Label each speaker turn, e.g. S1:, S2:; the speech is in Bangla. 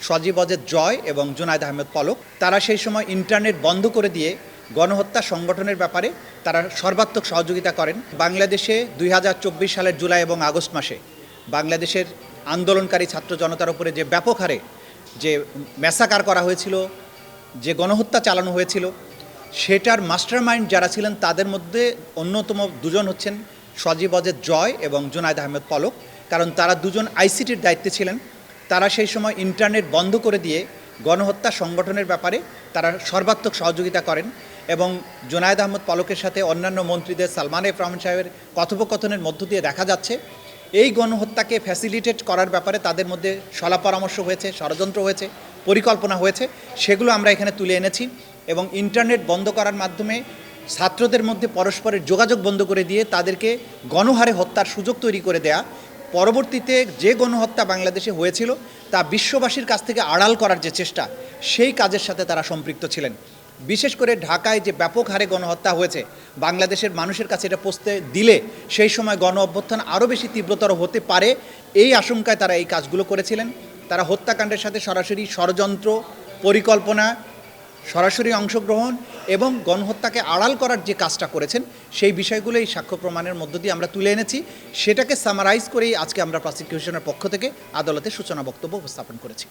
S1: সজীব অজেদ জয় এবং জুনায়েদ আহমেদ পলক। তারা সেই সময় ইন্টারনেট বন্ধ করে দিয়ে গণহত্যা সংগঠনের ব্যাপারে তারা সর্বাত্মক সহযোগিতা করেন। বাংলাদেশে 2024 সালের জুলাই এবং আগস্ট মাসে বাংলাদেশের আন্দোলনকারী ছাত্র জনতার উপরে যে ব্যাপক হারে যে ম্যাসাকার করা হয়েছিল, যে গণহত্যা চালানো হয়েছিল, সেটার মাস্টারমাইন্ড যারা ছিলেন তাদের মধ্যে অন্যতম দুজন হচ্ছেন সজীব অজেদ জয় এবং জুনায়েদ আহমেদ পলক। কারণ তারা দুজন আইসিটির দায়িত্বে ছিলেন। তারা সেই সময় ইন্টারনেট বন্ধ করে দিয়ে গণহত্যা সংগঠনের ব্যাপারে তারা সর্বাত্মক সহযোগিতা করেন এবং জুনায়েদ আহমেদ পলকের সাথে অন্যান্য মন্ত্রীদের সালমান এফ রহমান সাহেবের কথোপকথনের মধ্য দিয়ে দেখা যাচ্ছে এই গণহত্যাকে ফ্যাসিলিটেট করার ব্যাপারে তাদের মধ্যে সলা পরামর্শ হয়েছে, ষড়যন্ত্র হয়েছে, পরিকল্পনা হয়েছে। সেগুলো আমরা এখানে তুলে এনেছি এবং ইন্টারনেট বন্ধ করার মাধ্যমে ছাত্রদের মধ্যে পরস্পরের যোগাযোগ বন্ধ করে দিয়ে তাদেরকে গণহারে হত্যার সুযোগ তৈরি করে দেয়া, পরবর্তীতে যে গণহত্যা বাংলাদেশে হয়েছিল তা বিশ্ববাসীর কাছ থেকে আড়াল করার যে চেষ্টা, সেই কাজের সাথে তারা সম্পৃক্ত ছিলেন। বিশেষ করে ঢাকায় যে ব্যাপক হারে গণহত্যা হয়েছে, বাংলাদেশের মানুষের কাছে এটা পৌঁছতে দিলে সেই সময় গণ অভ্যুত্থান আরও বেশি তীব্রতর হতে পারে, এই আশঙ্কায় তারা এই কাজগুলো করেছিলেন। তারা হত্যাকাণ্ডের সাথে সরাসরি ষড়যন্ত্র, পরিকল্পনা, সরাসরি অংশগ্রহণ এবং গণহত্যাকে আড়াল করার যে কাজটা করেছেন, সেই বিষয়গুলো এই সাক্ষ্য প্রমাণের মধ্য দিয়ে আমরা তুলে এনেছি। সেটাকে সামারাইজ করেই আজকে আমরা প্রসিকিউশনের পক্ষ থেকে আদালতে সূচনা বক্তব্য উপস্থাপন করেছি।